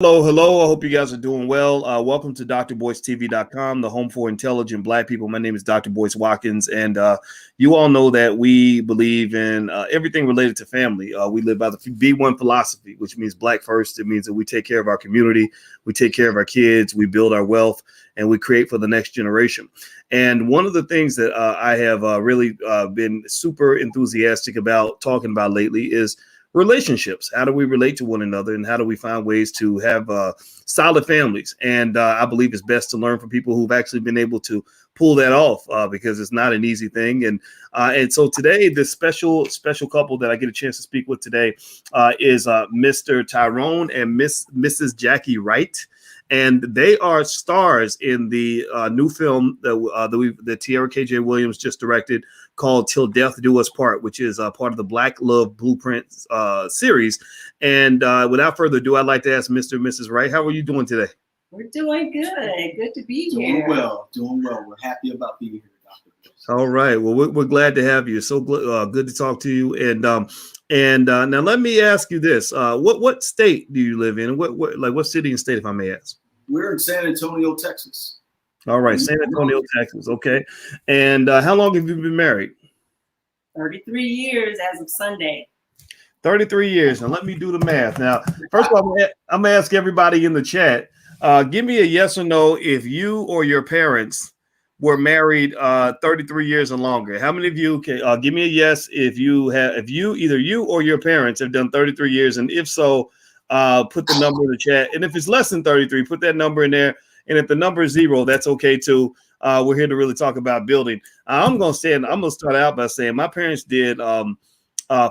Hello, hello. I hope you guys are doing well. Welcome to drboycetv.com, the home for intelligent Black people. My name is Dr. Boyce Watkins, and you all know that we believe in everything related to family. We live by the B1 philosophy, which means Black first. It means that we take care of our community, we take care of our kids, we build our wealth, and we create for the next generation. And one of the things that I have really been super enthusiastic about talking about lately is relationships. How do we relate to one another, and how do we find ways to have solid families? And I believe it's best to learn from people who've actually been able to pull that off, because it's not an easy thing. And so today, this special couple that I get a chance to speak with today is Mr. Tyrone and Mrs. Jackie Wright. And they are stars in the new film that Tiara KJ Williams just directed, called Til Death Do Us Part, which is part of the Black Love Blueprint series. And without further ado, I'd like to ask Mr. and Mrs. Wright, how are you doing today? We're doing good. Good to be here. Doing well. We're happy about being here, Dr. All right. Well, we're glad to have you. So good to talk to you. And now let me ask you this: what state do you live in? What city and state, if I may ask? We're in San Antonio, Texas. All right, San Antonio, Texas. Okay. And how long have you been married? 33 years as of Sunday. 33 years. Now let me do the math. Now, first of all, I'm gonna ask everybody in the chat. Give me a yes or no if you or your parents were married 33 years and longer. How many of you can give me a yes if either you or your parents have done 33 years, and if so, put the number in the chat. And if it's less than 33, put that number in there. And if the number is 0, that's okay too. We're here to really talk about building. I'm gonna start out by saying my parents did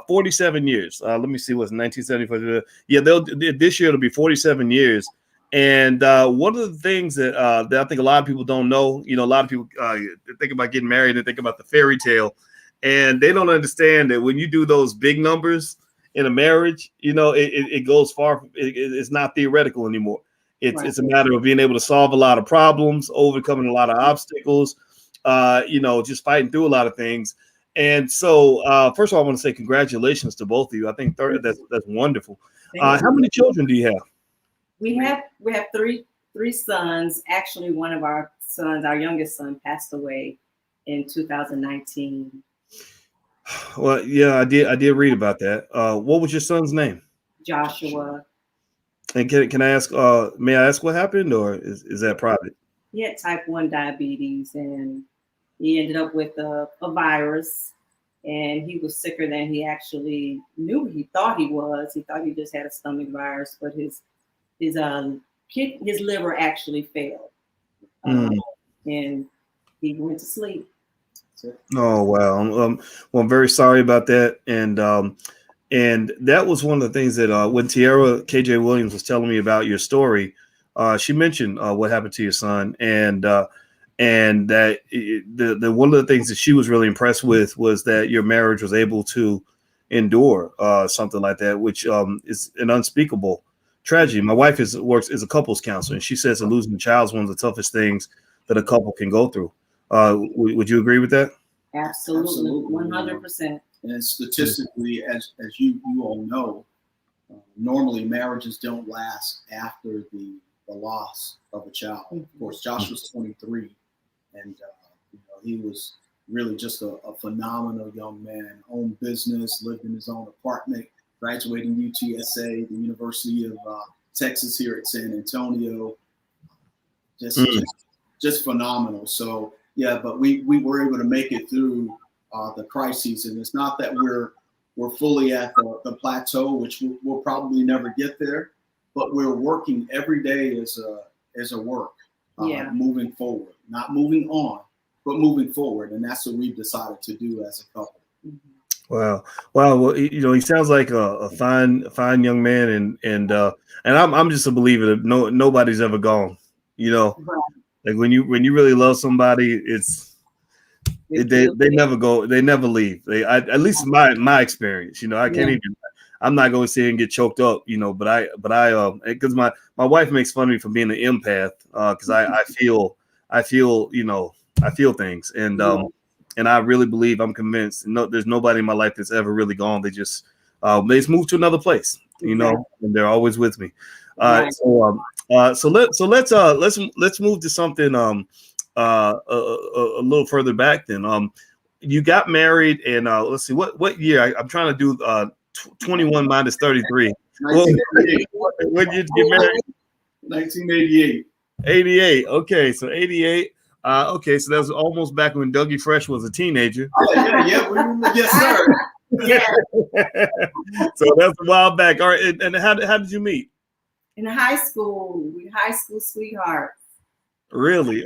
47 years. Let me see, what's 1974? Yeah, this year it'll be 47 years. And one of the things that I think a lot of people don't know, a lot of people think about getting married and think about the fairy tale, and they don't understand that when you do those big numbers in a marriage, it goes far. It's not theoretical anymore. It's a matter of being able to solve a lot of problems, overcoming a lot of obstacles, just fighting through a lot of things. And so, first of all, I want to say congratulations to both of you. I think that's wonderful. How many children do you have? We have three sons. Actually, one of our sons, our youngest son, passed away in 2019. Well, yeah, I did read about that. What was your son's name? Joshua. And can I ask? May I ask what happened, or is that private? He had type 1 diabetes, and he ended up with a virus, and he was sicker than he actually knew. He thought he was. He thought he just had a stomach virus, but his liver actually failed, and he went to sleep. Oh wow! Well, I'm very sorry about that, and that was one of the things that when Tiara KJ Williams was telling me about your story, she mentioned what happened to your son, and that the one of the things that she was really impressed with was that your marriage was able to endure something like that, which is an unspeakable tragedy. My wife works as a couples counselor, and she says that losing a child is one of the toughest things that a couple can go through. Would you agree with that? Absolutely. 100%. And statistically, as you all know, normally marriages don't last after the loss of a child. Of course, Josh was 23, and he was really just a phenomenal young man. Owned business, lived in his own apartment, graduating UTSA, the University of Texas here at San Antonio. Just phenomenal. So yeah, but we were able to make it through the crises, and it's not that we're fully at the plateau, which we'll probably never get there, but we're working every day as a work, moving forward, not moving on, but moving forward, and that's what we've decided to do as a couple. Wow. Well, he sounds like a fine young man, and I'm just a believer that nobody's ever gone. Like when you really love somebody, they never go, they never leave. At least my experience, I can't even. I'm not going to sit and get choked up, but I because my wife makes fun of me for being an empath, because I feel things, and I really believe, I'm convinced, there's nobody in my life that's ever really gone. They just moved to another place, and they're always with me. Right. So let's move to something a little further back then. You got married, and let's see what year. I'm trying to do 21 minus 33. When did you get married? 1988. 88. Okay, so 88. Okay, so that was almost back when Dougie Fresh was a teenager. Yeah, yes, sir. Yeah. So that's a while back. All right, and how did you meet? In high school, we high school sweethearts. Really?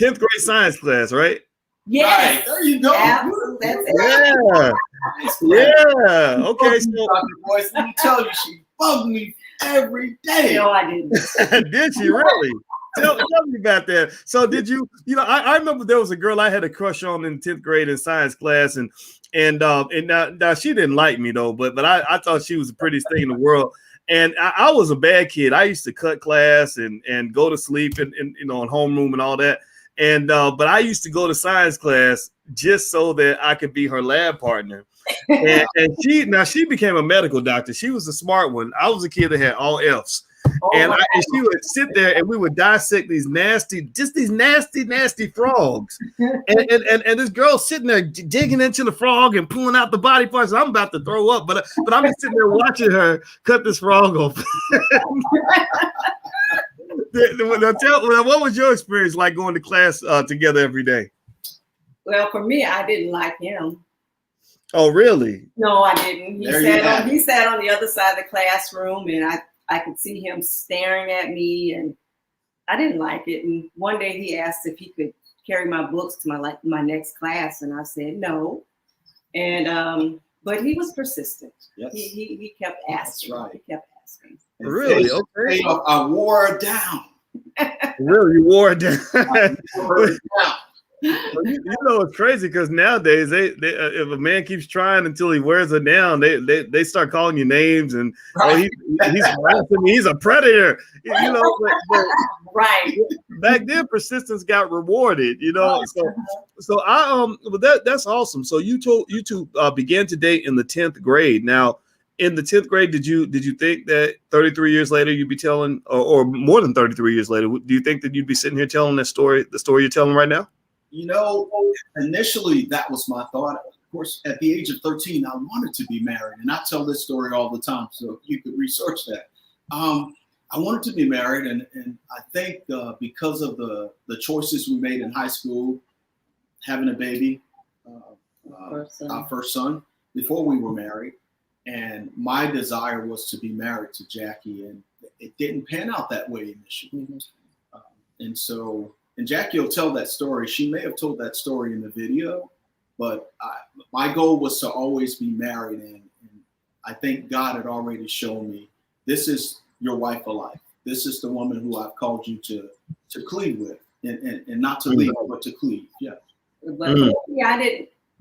10th grade science class, right? Yes. Right, there you go. Absolutely. That's it. Yeah. Okay. So Boys, let me tell you, she bugged me every day. No, I didn't. did she really? Tell me about that. So did you? I remember there was a girl I had a crush on in 10th grade in science class, and now she didn't like me though, but I thought she was the prettiest thing in the world. And I was a bad kid. I used to cut class and go to sleep and in homeroom and all that. And but I used to go to science class just so that I could be her lab partner. And she became a medical doctor. She was a smart one. I was a kid that had all F's. And she would sit there and we would dissect these nasty frogs. And this girl sitting there digging into the frog and pulling out the body parts. I'm about to throw up, but I'm just sitting there watching her cut this frog off. What was your experience like going to class together every day? Well, for me, I didn't like him. Oh, really? No, I didn't. He sat on the other side of the classroom, and I could see him staring at me, and I didn't like it. And one day he asked if he could carry my books to my next class, and I said no. And but he was persistent. Yes. He kept asking. That's right. He kept asking. Really? Okay. I wore her down. Really, you wore it down. I wore her down. It's crazy because nowadays they if a man keeps trying until he wears it down, they start calling you names and he's harassing me, he's a predator, but right. Back then persistence got rewarded, So that's awesome. So you two began to date in the 10th grade. Now in the 10th grade, did you think that 33 years later you'd be telling, or more than 33 years later, do you think that you'd be sitting here telling the story you're telling right now? Initially that was my thought. Of course, at the age of 13, I wanted to be married, and I tell this story all the time, so you could research that. I wanted to be married, and I think because of the choices we made in high school, having a baby, our first son, before we were married, and my desire was to be married to Jackie, and it didn't pan out that way initially. Mm-hmm. And Jackie will tell that story. She may have told that story in the video, but my goal was to always be married. And I think God had already shown me, this is your wife for life. This is the woman who I've called you to cleave with, and not to leave, but to cleave. Yeah. But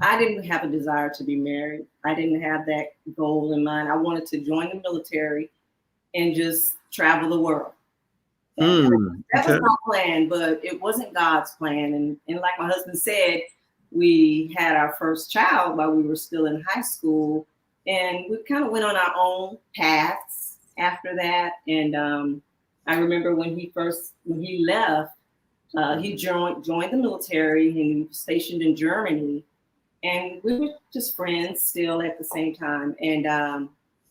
I didn't have a desire to be married. I didn't have that goal in mind. I wanted to join the military and just travel the world. That was my plan, but it wasn't God's plan. And like my husband said, we had our first child while we were still in high school, and we kind of went on our own paths after that. And I remember when he left, he joined the military, and he was stationed in Germany, and we were just friends still at the same time. And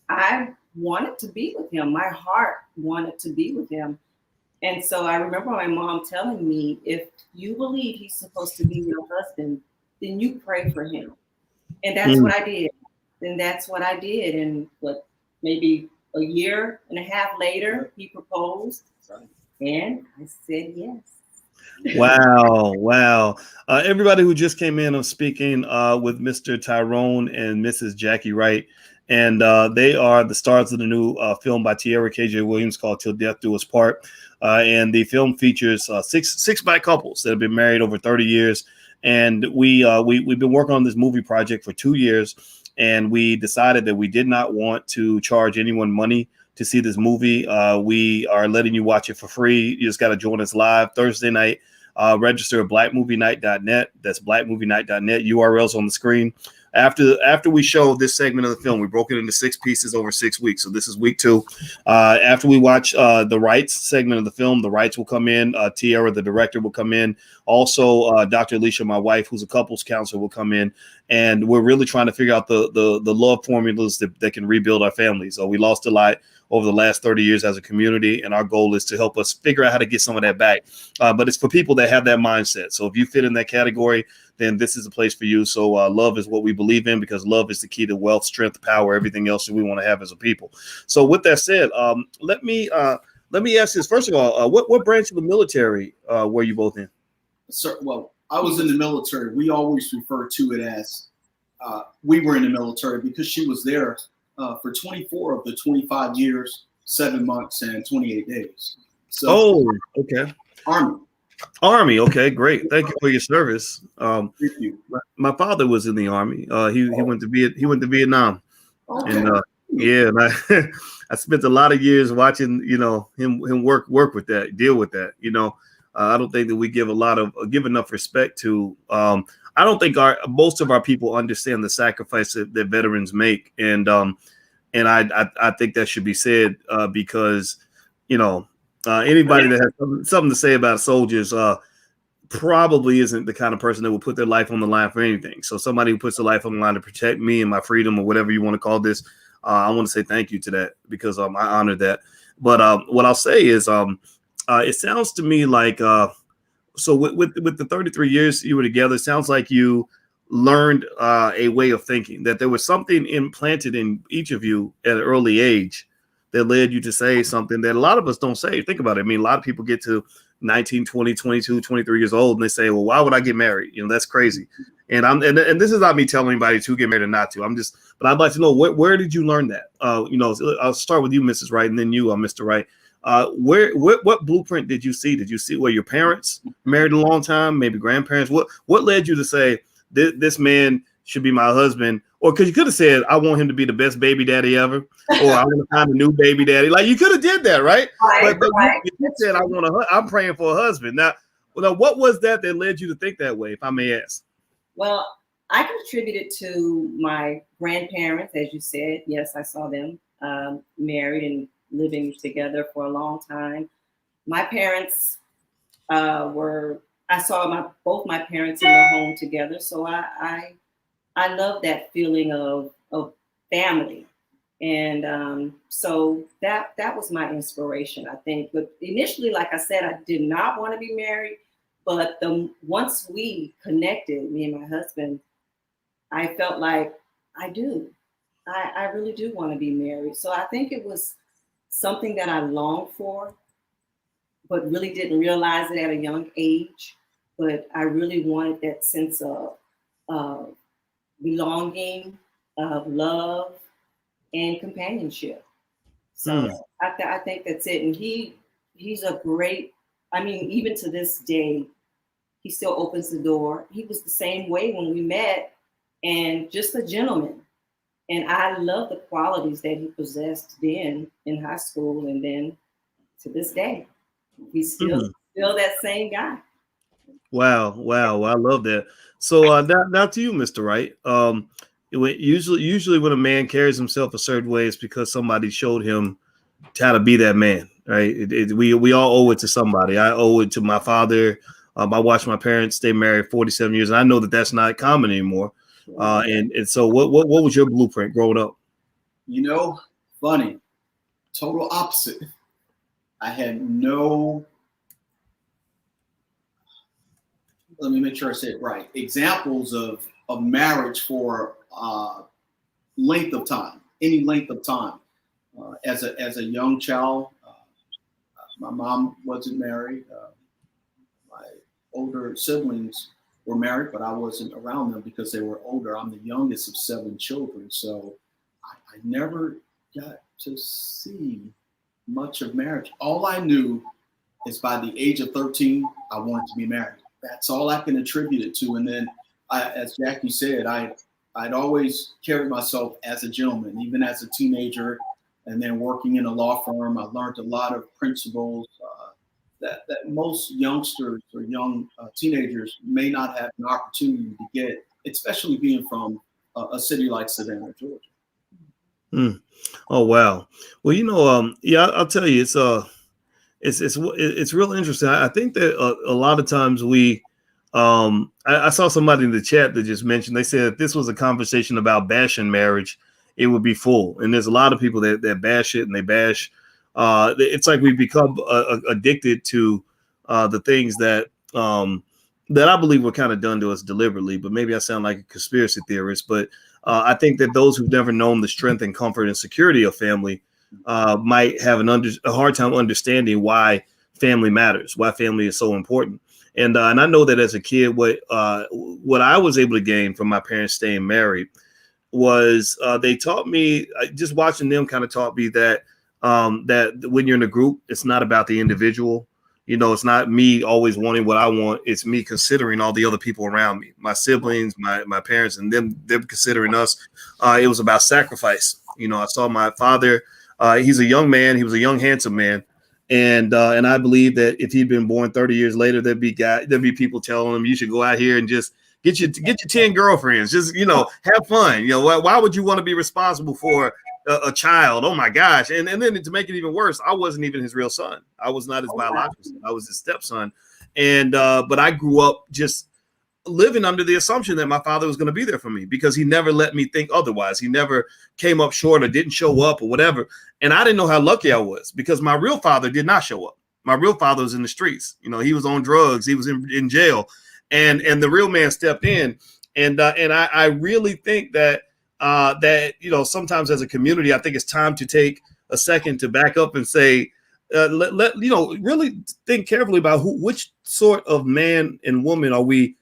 I wanted to be with him. My heart wanted to be with him. And so I remember my mom telling me, if you believe he's supposed to be your husband, then you pray for him. And that's what I did. And that's what I did. And maybe a year and a half later, he proposed. And I said yes. Wow. Everybody who just came in, I'm speaking with Mr. Tyrone and Mrs. Jackie Wright. And they are the stars of the new film by Tiara KJ Williams called Til Death Do Us Part. And the film features six Black couples that have been married over 30 years. And we've been working on this movie project for 2 years. And we decided that we did not want to charge anyone money to see this movie. We are letting you watch it for free. You just got to join us live Thursday night. Register at blackmovienight.net. That's blackmovienight.net. URL's on the screen. after we showed this segment of the film, we broke it into 6 pieces over 6 weeks. So this is week 2. After we watch the Wrights segment of the film, the Wrights will come in. Tiara, the director, will come in. Also, Dr. Alicia, my wife, who's a couples counselor, will come in. And we're really trying to figure out the love formulas that can rebuild our families. So we lost a lot over the last 30 years as a community, and our goal is to help us figure out how to get some of that back. But it's for people that have that mindset. So if you fit in that category, then this is a place for you. So love is what we believe in, because love is the key to wealth, strength, power, everything else that we want to have as a people. So with that said, let me ask this. First of all, what branch of the military were you both in? Sir, well, I was in the military. We always refer to it as we were in the military, because she was there for 24 of the 25 years, 7 months, and 28 days. So, okay. Army. Okay, great. Thank you for your service. Thank you. My father was in the Army. He went to Vietnam, Okay. and and I spent a lot of years watching him work with that, deal with that. I don't think that we give enough respect to. I don't think most of our people understand the sacrifice that veterans make, and I think that should be said because anybody that has something to say about soldiers probably isn't the kind of person that will put their life on the line for anything. So somebody who puts their life on the line to protect me and my freedom, or whatever you want to call this, I want to say thank you to that, because I honor that. But what I'll say is it sounds to me like so with the 33 years you were together, it sounds like you learned a way of thinking, that there was something implanted in each of you at an early age that led you to say something that a lot of us don't say. Think about it. I mean, a lot of people get to 19, 20, 22, 23 years old and they say, well, why would I get married? That's crazy. And this is not me telling anybody to get married or not to. But I'd like to know, where did you learn that? I'll start with you, Mrs. Wright, and then you, Mr. Wright. What blueprint did you see? Did you see where your parents married a long time, maybe grandparents? What led you to say this man should be my husband? Or because you could have said, I want him to be the best baby daddy ever, or I want to find a new baby daddy. Like, you could have did that, right? But you said, I'm praying for a husband. Now, what was that led you to think that way, if I may ask? Well, I contribute it to my grandparents, as you said. Yes, I saw them married and living together for a long time. My parents I saw both my parents in their home together. So I love that feeling of family. And so that was my inspiration, I think. But initially, like I said, I did not want to be married. But once we connected, me and my husband, I felt like I do. I really do want to be married. So I think it was something that I longed for, but really didn't realize it at a young age. But I really wanted that sense of belonging, of love, and companionship. So I think that's it. And he's a great, even to this day, he still opens the door. He was the same way when we met, and just a gentleman. And I love the qualities that he possessed then in high school, and then to this day, he's still that same guy. Wow. I love that. So now to you, Mr. Wright. Usually when a man carries himself a certain way, it's because somebody showed him how to be that man, right? We all owe it to somebody. I owe it to my father. I watched my parents stay married 47 years, and I know that that's not common anymore. And so what was your blueprint growing up? Funny, total opposite. I had let me make sure I say it right, examples of marriage for length of time, any length of time. As a young child, my mom wasn't married. My older siblings were married, but I wasn't around them because they were older. I'm the youngest of 7 children, so I never got to see much of marriage. All I knew is by the age of 13, I wanted to be married. That's all I can attribute it to. And then, as Jackie said, I'd always carried myself as a gentleman, even as a teenager. And then working in a law firm, I learned a lot of principles that most youngsters or young teenagers may not have an opportunity to get, especially being from a city like Savannah, Georgia. Oh wow. Well, yeah, I'll tell you, it's real interesting. I think that a lot of times I saw somebody in the chat that just mentioned, they said if this was a conversation about bashing marriage, it would be full. And there's a lot of people that bash it, and they bash. It's like we've become addicted to the things that I believe were kind of done to us deliberately. But maybe I sound like a conspiracy theorist. But I think that those who've never known the strength and comfort and security of family might have a hard time understanding why family matters, why family is so important. And I know that as a kid, what I was able to gain from my parents staying married was they taught me, just watching them kind of taught me that when you're in a group, it's not about the individual. It's not me always wanting what I want. It's me considering all the other people around me, my siblings, my parents, and them considering us. It was about sacrifice. I saw my father. He's a young man. He was a young, handsome man. And I believe that if he'd been born 30 years later, there'd be people telling him, you should go out here and just get your 10 girlfriends, just, have fun. Why would you want to be responsible for a child? Oh my gosh. And then to make it even worse, I wasn't even his real son. I was not his biological son. I was his stepson. And, but I grew up just living under the assumption that my father was going to be there for me, because he never let me think otherwise. He never came up short or didn't show up or whatever. And I didn't know how lucky I was, because my real father did not show up. My real father was in the streets. He was on drugs. He was in jail, and the real man stepped in. And I really think that sometimes as a community, I think it's time to take a second to back up and say, really think carefully about which sort of man and woman are we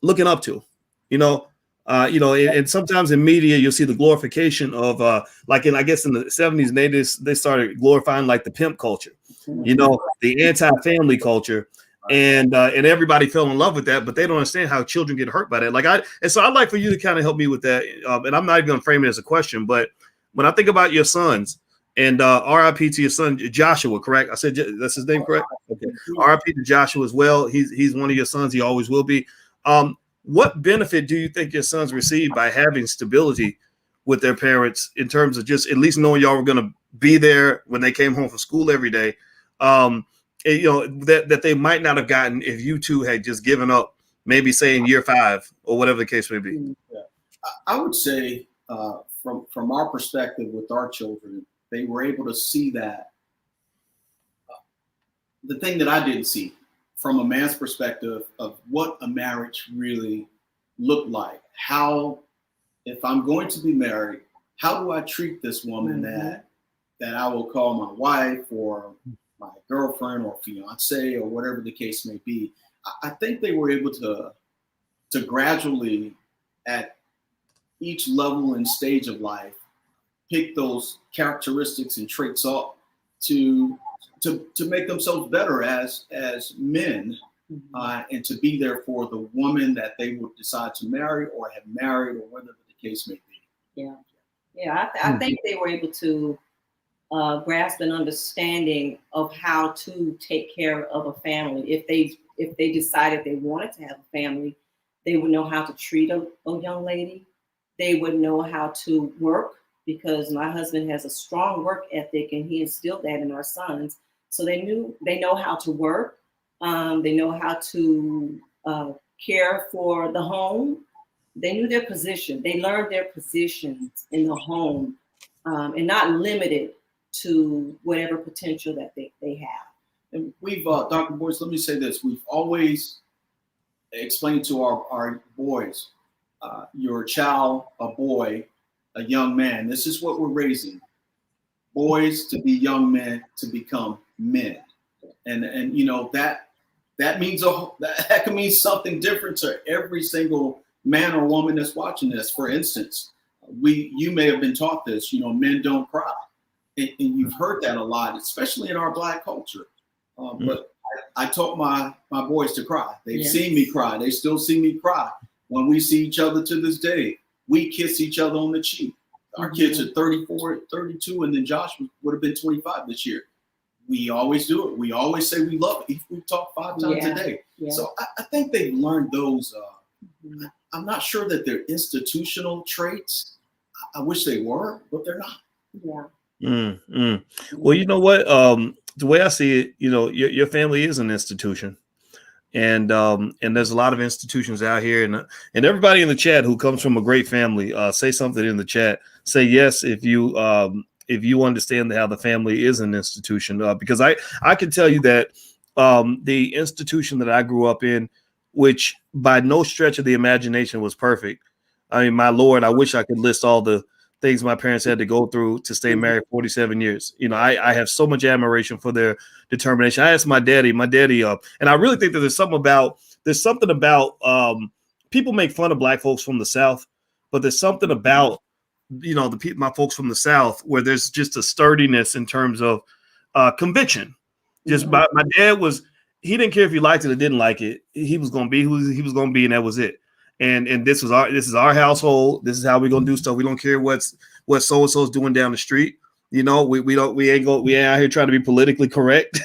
looking up to, and sometimes in media, you'll see the glorification of like I guess in the 70s, they started glorifying like the pimp culture, the anti-family culture. And everybody fell in love with that, but they don't understand how children get hurt by that. So I'd like for you to kind of help me with that. And I'm not even going to frame it as a question, but when I think about your sons, and RIP to your son, Joshua, correct? I said that's his name, correct? Okay. RIP to Joshua as well. He's one of your sons. He always will be. What benefit do you think your sons received by having stability with their parents in terms of just at least knowing y'all were going to be there when they came home from school every day? That they might not have gotten if you two had just given up, maybe say in year 5 or whatever the case may be. Yeah. I would say from our perspective with our children, they were able to see that the thing that I didn't see from a man's perspective of what a marriage really looked like. How, if I'm going to be married, how do I treat this woman that I will call my wife or my girlfriend or fiance or whatever the case may be. I think they were able to gradually, at each level and stage of life, pick those characteristics and traits up to make themselves better as men, and to be there for the woman that they would decide to marry or have married or whatever the case may be. I think they were able to grasp an understanding of how to take care of a family. If they decided they wanted to have a family, they would know how to treat a young lady. They would know how to work, because my husband has a strong work ethic and he instilled that in our sons. So they know how to work. They know how to care for the home. They knew their position. They learned their positions in the home, and not limited to whatever potential that they have. And we've, Dr. Boyce, let me say this. We've always explained to our boys, you're a child, a boy, a young man. This is what we're raising. Boys to be young men, to become men. And that means that can mean something different to every single man or woman that's watching this. For instance, you may have been taught this, men don't cry. And you've heard that a lot, especially in our Black culture. But I taught my boys to cry. They've seen me cry. They still see me cry. When we see each other to this day, we kiss each other on the cheek. Our kids are 34, 32, and then Josh would have been 25 this year. We always do it. We always say we love it. We talk 5 times a day. Yeah. So I think they've learned those. I'm not sure that they're institutional traits. I wish they were, but they're not. Yeah. Well, you know what? The way I see it, your family is an institution. And there's a lot of institutions out here, and everybody in the chat who comes from a great family, say something in the chat. Say yes if you understand how the family is an institution, because I can tell you that the institution that I grew up in, which by no stretch of the imagination was perfect. I mean, my Lord, I wish I could list all the things my parents had to go through to stay married 47 years. I have so much admiration for their determination. I asked my daddy, and I really think that there's something about people make fun of Black folks from the South, but there's something about, my folks from the South where there's just a sturdiness in terms of conviction. Just my dad he didn't care if you liked it or didn't like it. He was going to be who he was going to be, and that was it. And this is our household. This is how we're going to do stuff. We don't care what so-and-so is doing down the street. We ain't out here trying to be politically correct.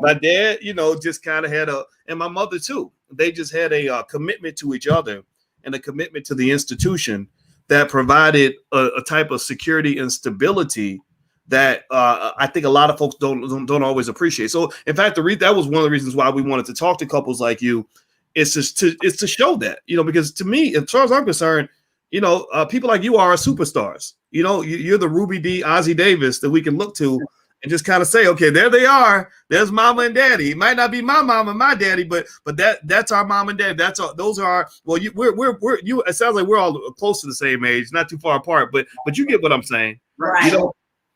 My dad, just kind of had and my mother too. They just had a commitment to each other and a commitment to the institution that provided a type of security and stability that I think a lot of folks don't always appreciate. So, in fact, that was one of the reasons why we wanted to talk to couples like you. It's to show that, because to me, as far as I'm concerned, people like you are superstars. You're the Ruby D, Ozzie Davis that we can look to and just kind of say, okay, there they are. There's mama and daddy. It might not be my mama and my daddy, but that's our mom and dad. Those are it sounds like we're all close to the same age, not too far apart, but you get what I'm saying, right?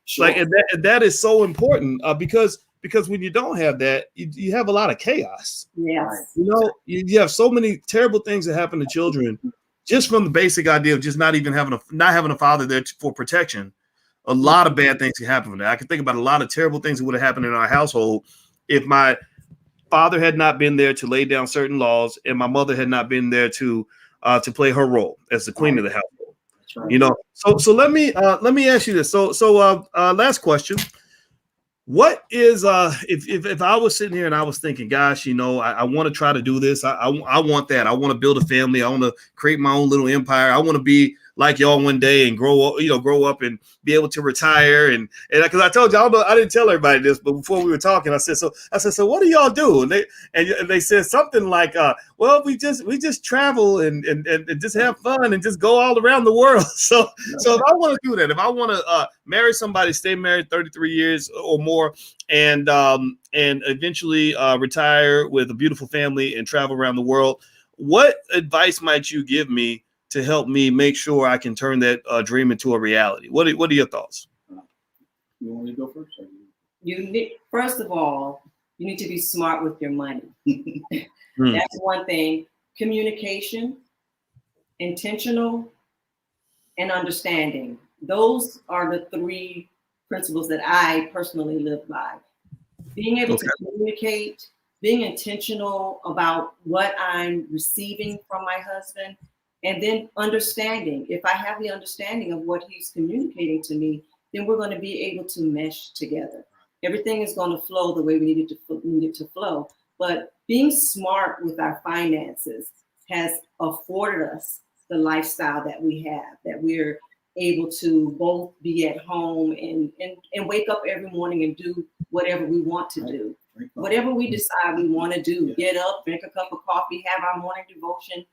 Sure. Like, and that is so important because when you don't have that, you have a lot of chaos. Yes. You have so many terrible things that happen to children just from the basic idea of just not having a father there for protection. A lot of bad things can happen from that. I can think about a lot of terrible things that would have happened in our household if my father had not been there to lay down certain laws and my mother had not been there to play her role as the queen of the household. Right. So let me ask you this. So last question. What is if I was sitting here and I was thinking, gosh, I want to try to do this. I want that. I want to build a family. I want to create my own little empire. I want to be like y'all one day and grow up and be able to retire. And because I told you, I didn't tell everybody this, but before we were talking, I said, so what do y'all do? And they said something like, well, we just travel and just have fun and just go all around the world. So if I want to do that, if I want to marry somebody, stay married 33 years or more, and eventually retire with a beautiful family and travel around the world, what advice might you give me to help me make sure I can turn that dream into a reality? What are your thoughts? You want me to go first? First of all, you need to be smart with your money. That's one thing. Communication, intentional, and understanding. Those are the three principles that I personally live by. Being able to communicate, being intentional about what I'm receiving from my husband, and then understanding. If I have the understanding of what he's communicating to me, then we're going to be able to mesh together. Everything is going to flow the way we need it to flow. But being smart with our finances has afforded us the lifestyle that we have, that we're able to both be at home and wake up every morning and do whatever we want to do. Whatever we decide we want to do, get up, drink a cup of coffee, have our morning devotion.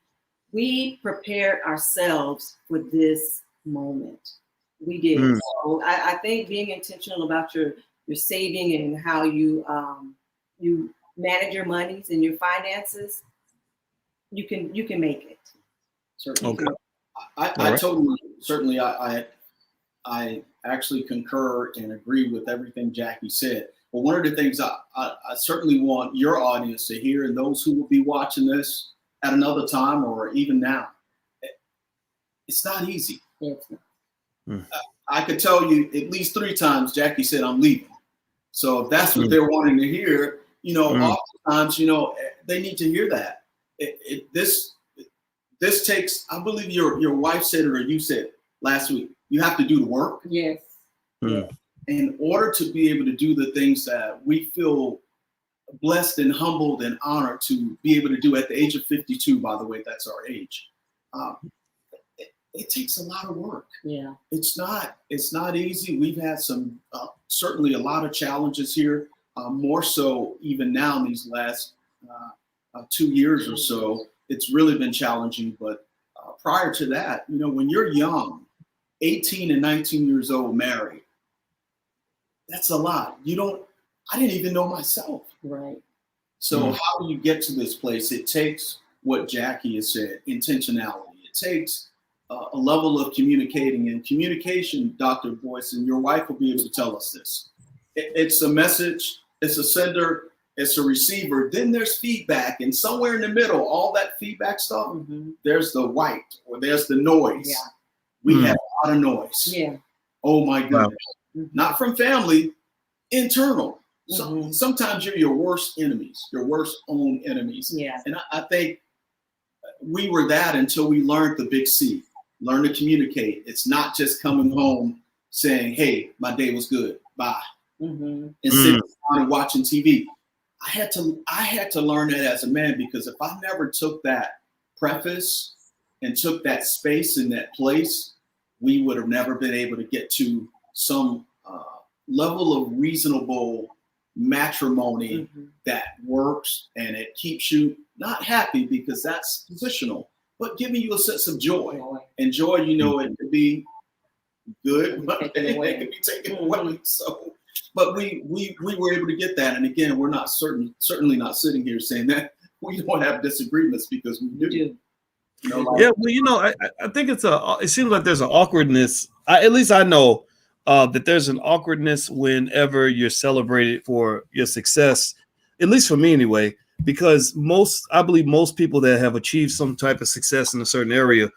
We prepared ourselves for this moment. We did. So I think being intentional about your saving and how you manage your monies and your finances, you can make it. Certainly. Okay. I totally, I actually concur and agree with everything Jackie said. But one of the things I certainly want your audience to hear, and those who will be watching this at another time or even now, it's not easy. I could tell you at least 3 times Jackie said, I'm leaving. So if that's what they're wanting to hear, oftentimes, they need to hear that. This takes, I believe your wife said it or you said last week, you have to do the work. Yes. In order to be able to do the things that we feel blessed and humbled and honored to be able to do at the age of 52, by the way, that's our age. it takes a lot of work. Yeah. It's not easy. We've had some, certainly a lot of challenges here, more so even now in these last 2 years or so. It's really been challenging. But prior to that, when you're young, 18 and 19 years old, married, that's a lot. I didn't even know myself. Right. So how do you get to this place? It takes what Jackie has said, intentionality. It takes a level of communicating, and communication, Dr. Boyce, and your wife will be able to tell us this. It's a message, it's a sender, it's a receiver. Then there's feedback, and somewhere in the middle, all that feedback stuff, there's the white or there's the noise. Yeah. We have a lot of noise. Yeah. Oh my goodness. Wow. Not from family, internal. So sometimes you're your worst enemies, your worst own enemies. Yeah. And I think we were that until we learned the big C. Learn to communicate. It's not just coming home saying, "Hey, my day was good. Bye," and sitting down and watching TV. I had to learn that as a man, because if I never took that preface and took that space in that place, we would have never been able to get to some level of reasonable matrimony that works, and it keeps you not happy, because that's positional, but giving you a sense of joy. And joy, it could be good, but it could be taken away. So, but we were able to get that. And again, we're not certainly not sitting here saying that we don't have disagreements, because we do. Yeah, well, I think it seems like there's an awkwardness. At least I know that there's an awkwardness whenever you're celebrated for your success, at least for me anyway. Because I believe most people that have achieved some type of success in a certain area,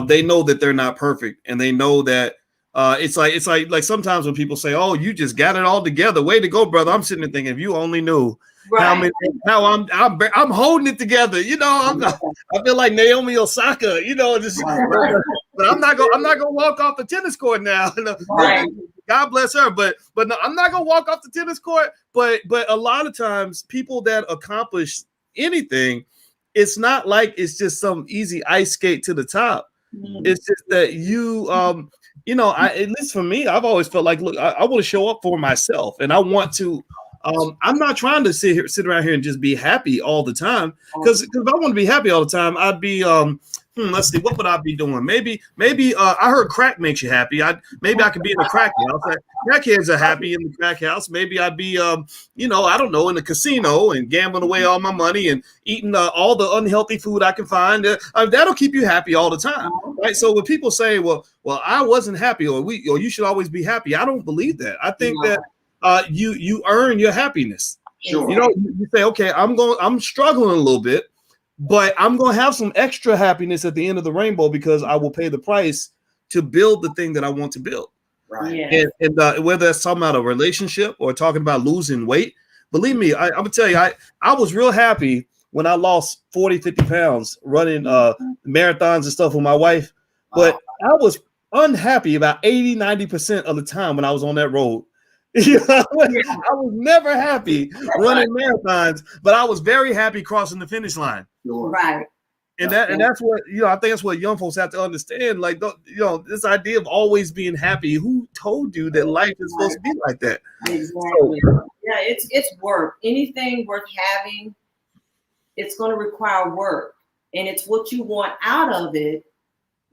they know that they're not perfect, and they know that it's like sometimes when people say, "Oh, you just got it all together, way to go, brother." I'm sitting there thinking, if you only knew how I'm holding it together. I feel like Naomi Osaka. But I'm not gonna walk off the tennis court now. God bless her, but no, I'm not gonna walk off the tennis court. But a lot of times, people that accomplish anything, it's not like it's just some easy ice skate to the top. It's just that at least for me, I've always felt like, look, I want to show up for myself, and I want to. I'm not trying to sit around here and just be happy all the time, because if I want to be happy all the time, I'd be let's see, what would I be doing? Maybe I heard crack makes you happy. Maybe I could be in a crack house. Crackheads are happy in the crack house. Maybe I'd be I don't know, in the casino and gambling away all my money and eating all the unhealthy food I can find. That'll keep you happy all the time, right? So when people say, well, I wasn't happy, or you should always be happy, I don't believe that. I think that you earn your happiness. Sure. You say, okay, I'm struggling a little bit, but I'm going to have some extra happiness at the end of the rainbow, because I will pay the price to build the thing that I want to build. Right. Yeah. And whether that's talking about a relationship or talking about losing weight, believe me, I'm going to tell you, I was real happy when I lost 40, 50 pounds running marathons and stuff with my wife. But I was unhappy about 80, 90% of the time when I was on that road. I was never happy running marathons, but I was very happy crossing the finish line. Right. And that's what I think that's what young folks have to understand. Like, this idea of always being happy. Who told you that life is supposed to be like that? Exactly. Yeah, it's work. Anything worth having, it's going to require work, and it's what you want out of it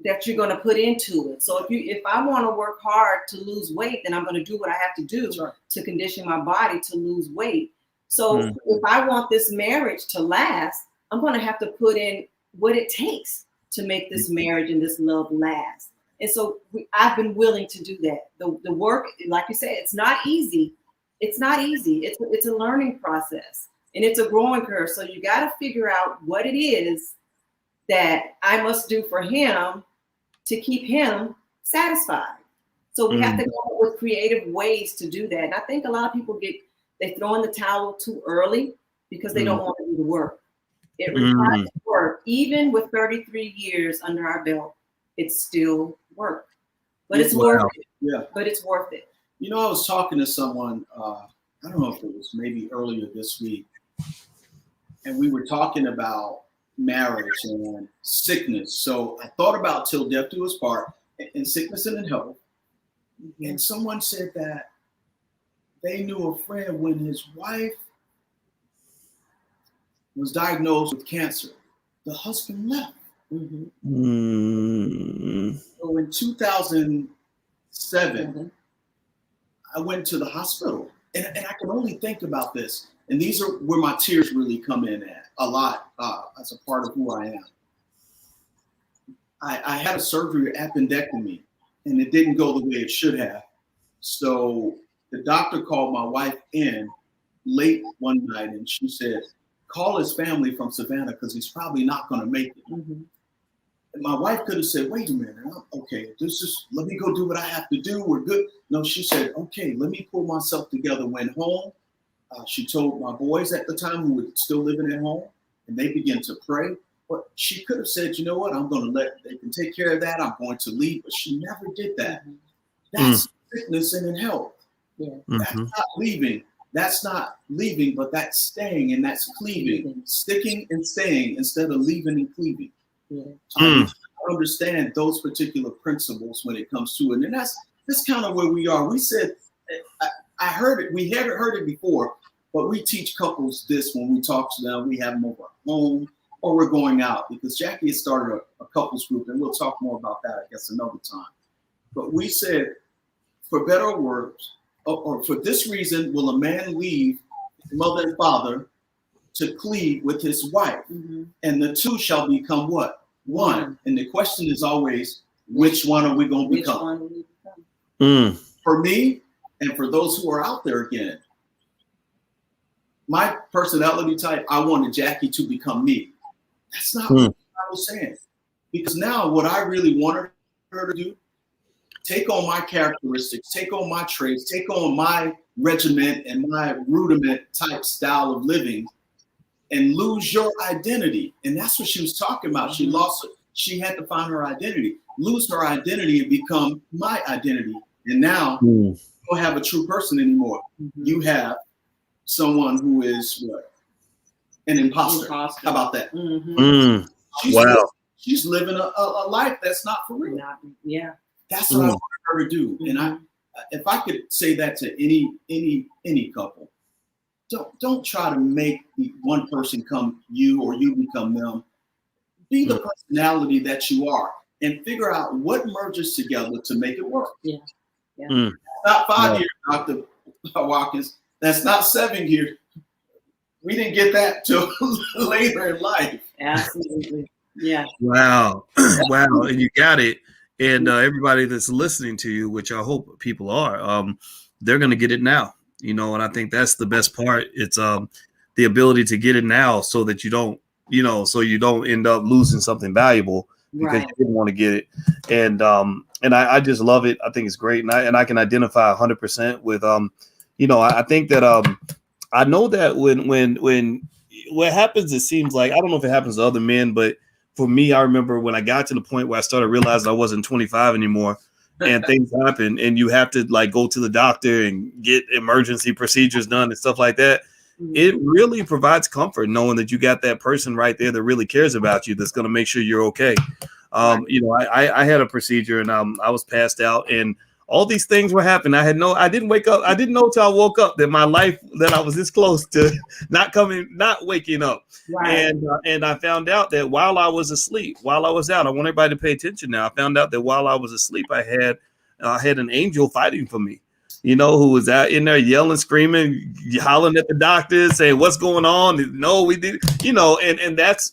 that you're going to put into it. So if I want to work hard to lose weight, then I'm going to do what I have to do to condition my body to lose weight. So if I want this marriage to last, I'm going to have to put in what it takes to make this marriage and this love last. And so I've been willing to do that. The work, like you said, it's not easy. It's not easy. It's a learning process, and it's a growing curve. So you got to figure out what it is that I must do for him to keep him satisfied. So we have to come up with creative ways to do that. And I think a lot of people they throw in the towel too early because they don't want to do the work. It requires work. Even with 33 years under our belt, it's still work. But it's worth it. Yeah. But it's worth it. I was talking to someone, I don't know if it was maybe earlier this week, and we were talking about, marriage and sickness. So I thought about Till Death Do Us Part and sickness and in health. And someone said that they knew a friend when his wife was diagnosed with cancer. The husband left. So in 2007, I went to the hospital. And I can only think about this. And these are where my tears really come in at a lot as a part of who I am. I had a surgery, appendectomy, and it didn't go the way it should have. So the doctor called my wife in late one night and she said, call his family from Savannah because he's probably not going to make it. And my wife could have said, wait a minute, okay, let me go do what I have to do. We're good. No, she said, okay, let me pull myself together. Went home. She told my boys at the time who were still living at home, and they began to pray. But she could have said, you know what, they can take care of that. I'm going to leave. But she never did that. That's sickness and in health. That's not leaving. That's not leaving, but that's staying and that's cleaving. Sticking and staying instead of leaving and cleaving. I understand those particular principles when it comes to it. And that's kind of where we are. We said, I heard it, we had heard it before, but we teach couples this when we talk to them. We have them over at home or we're going out because Jackie has started a couples group and we'll talk more about that, I guess, another time. But we said, for better or worse, or for this reason, will a man leave his mother and father to cleave with his wife, and the two shall become what? One. And the question is always, which one are we going to become? For me, and for those who are out there again, my personality type, I wanted Jackie to become me. That's not what I was saying. Because now what I really wanted her to do, take on my characteristics, take on my traits, take on my regiment and my rudiment type style of living and lose your identity. And that's what she was talking about. She lost it. She had to find her identity, lose her identity and become my identity. And now you don't have a true person anymore. You have someone who is what? An imposter. How about that? She's living a life that's not for real. That's what I want her to do. And if I could say that to any couple, don't try to make one person come you or you become them. Be the personality that you are and figure out what merges together to make it work. Not 5 years, Dr. Watkins. That's not 7 years. We didn't get that till later in life. Absolutely. Wow. And you got it. And everybody that's listening to you, which I hope people are, they're going to get it now, and I think that's the best part. It's the ability to get it now so that you don't, so you don't end up losing something valuable because you didn't want to get it. And I just love it. I think it's great. And I can identify 100% with, I think that I know that when what happens, it seems like, I don't know if it happens to other men, but for me, I remember when I got to the point where I started realizing I wasn't 25 anymore and things happen and you have to go to the doctor and get emergency procedures done and stuff like that. It really provides comfort knowing that you got that person right there that really cares about you, that's going to make sure you're okay. I had a procedure and I was passed out and all these things were happening. I didn't wake up. I didn't know till I woke up that my life, that I was this close to not waking up. And I found out that while I was asleep, while I was out, I want everybody to pay attention now. I found out that while I was asleep, I had an angel fighting for me, who was out in there yelling, screaming, hollering at the doctors, saying, what's going on? No, we did, and that's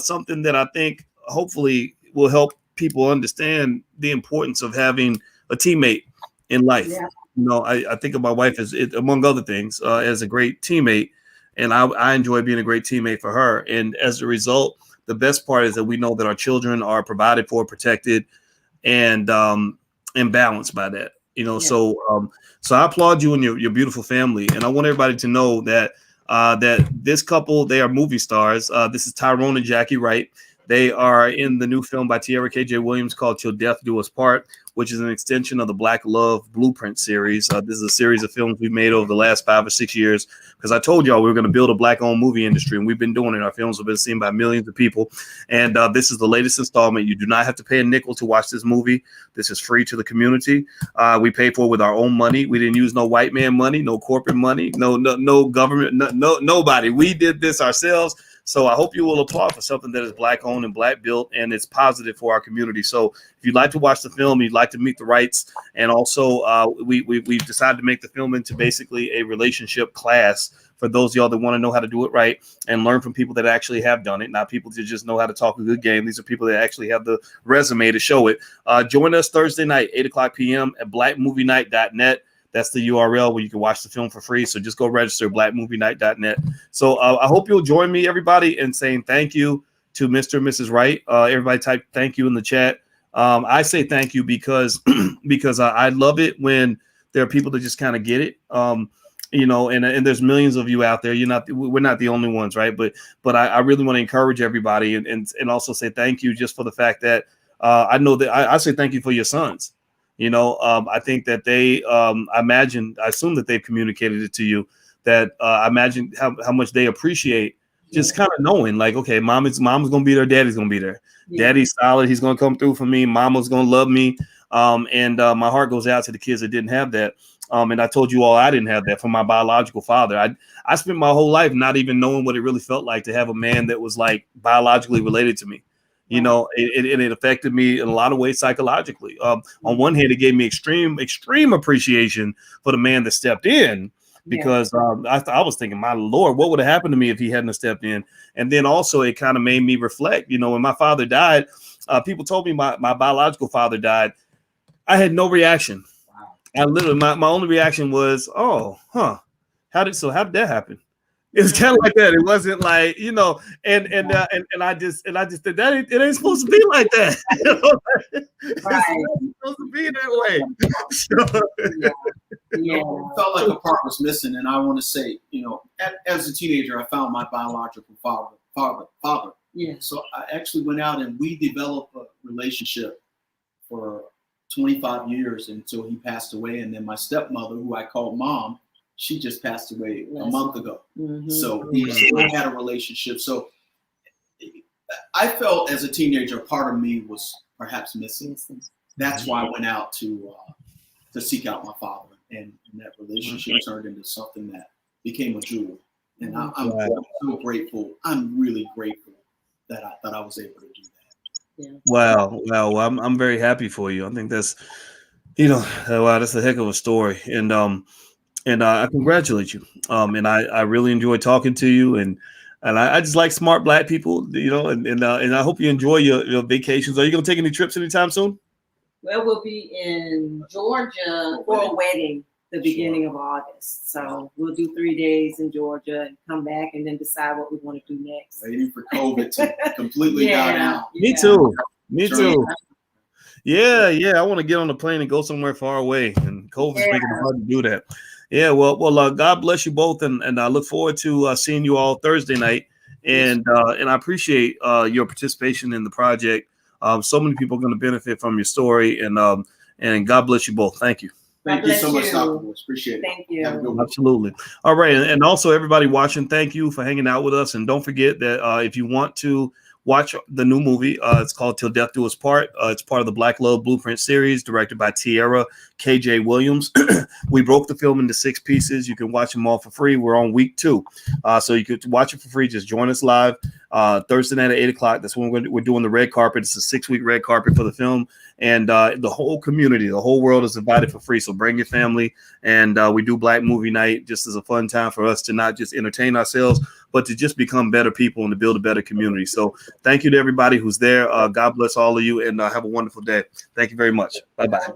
something that I think hopefully will help people understand the importance of having a teammate in life. I think of my wife as, among other things, as a great teammate, and I enjoy being a great teammate for her. And as a result, the best part is that we know that our children are provided for, protected, and balanced by that. So I applaud you and your beautiful family, and I want everybody to know that that this couple, they are movie stars. This is Tyrone and Jackie Wright. They are in the new film by Tiara KJ Williams called Til Death Do Us Part, which is an extension of the Black Love Blueprint series. This is a series of films we've made over the last 5 or 6 years, because I told y'all we were going to build a Black-owned movie industry, and we've been doing it. Our films have been seen by millions of people, and this is the latest installment. You do not have to pay a nickel to watch this movie. This is free to the community. We paid for it with our own money. We didn't use no white man money, no corporate money, no government, nobody. We did this ourselves. So I hope you will applaud for something that is Black owned and Black built, and it's positive for our community. So if you'd like to watch the film, you'd like to meet the Wrights, and also we've decided to make the film into basically a relationship class for those of y'all that want to know how to do it right and learn from people that actually have done it, not people that just know how to talk a good game. These are people that actually have the resume to show it. Join us Thursday night, 8:00 p.m. at blackmovienight.net. That's the URL where you can watch the film for free. So just go register, blackmovienight.net. So I hope you'll join me, everybody, in saying thank you to Mr. and Mrs. Wright. Everybody type thank you in the chat. I say thank you because I love it when there are people that just kind of get it. You know, and there's millions of you out there. We're not the only ones, right? But I really want to encourage everybody and also say thank you just for the fact that I know that I say thank you for your sons. You know, I think that they, I assume that they've communicated it to you, that I imagine how much they appreciate just kind of knowing, like, okay, mama's going to be there, daddy's going to be there. Yeah. Daddy's solid. He's going to come through for me. Mama's going to love me. And my heart goes out to the kids that didn't have that. And I told you all I didn't have that from my biological father. I spent my whole life not even knowing what it really felt like to have a man that was like biologically related to me. You know, it affected me in a lot of ways psychologically. On one hand, it gave me extreme appreciation for the man that stepped in, because I was thinking, my Lord, what would have happened to me if he hadn't stepped in? And then also it kind of made me reflect. You know, when my father died, people told me my biological father died. I had no reaction. Wow. I literally, my only reaction was, oh, huh. How did that happen? It was kind of like that. It wasn't like, you know, and I just said that it ain't supposed to be like that. You know? Right. It's supposed to be that way. It felt like a part was missing, and I want to say, you know, as a teenager, I found my biological father. Yeah. So I actually went out and we developed a relationship for 25 years until he passed away, and then my stepmother, who I called mom, she just passed away a month ago. Mm-hmm. So we still had a relationship. So I felt as a teenager, part of me was perhaps missing. That's why I went out to seek out my father. And that relationship turned into something that became a jewel. And I'm so grateful. I'm really grateful that I was able to do that. Yeah. Wow. I'm very happy for you. I think that's, you know, wow, that's a heck of a story. And I congratulate you. And I really enjoy talking to you. And I just like smart Black people, you know, and I hope you enjoy your vacations. Are you going to take any trips anytime soon? Well, we'll be in Georgia for a wedding the beginning of August. So we'll do 3 days in Georgia and come back and then decide what we want to do next. Waiting for COVID to completely die down. Me too. Yeah. I want to get on the plane and go somewhere far away, and COVID's making it hard to do that. Yeah, well, God bless you both, and I look forward to seeing you all Thursday night, and I appreciate your participation in the project. So many people are going to benefit from your story, and God bless you both. Thank you. Thank you so much, Dr. Woods. Appreciate it. Thank you. Absolutely. All right, and also everybody watching, thank you for hanging out with us, and don't forget that if you want to watch the new movie, it's called Til Death Do Us Part. It's part of the Black Love Blueprint series, directed by Tiara KJ Williams. We broke the film into 6 pieces. You can watch them all for free. We're on week 2, so you could watch it for free. Just join us live Thursday night at 8 o'clock. That's when we're doing the red carpet. It's a 6-week red carpet for the film, and the whole community, the whole world is invited for free. So bring your family, and we do Black Movie Night just as a fun time for us to not just entertain ourselves, but to just become better people and to build a better community. So thank you to everybody who's there. God bless all of you, and have a wonderful day. Thank you very much. Bye-bye.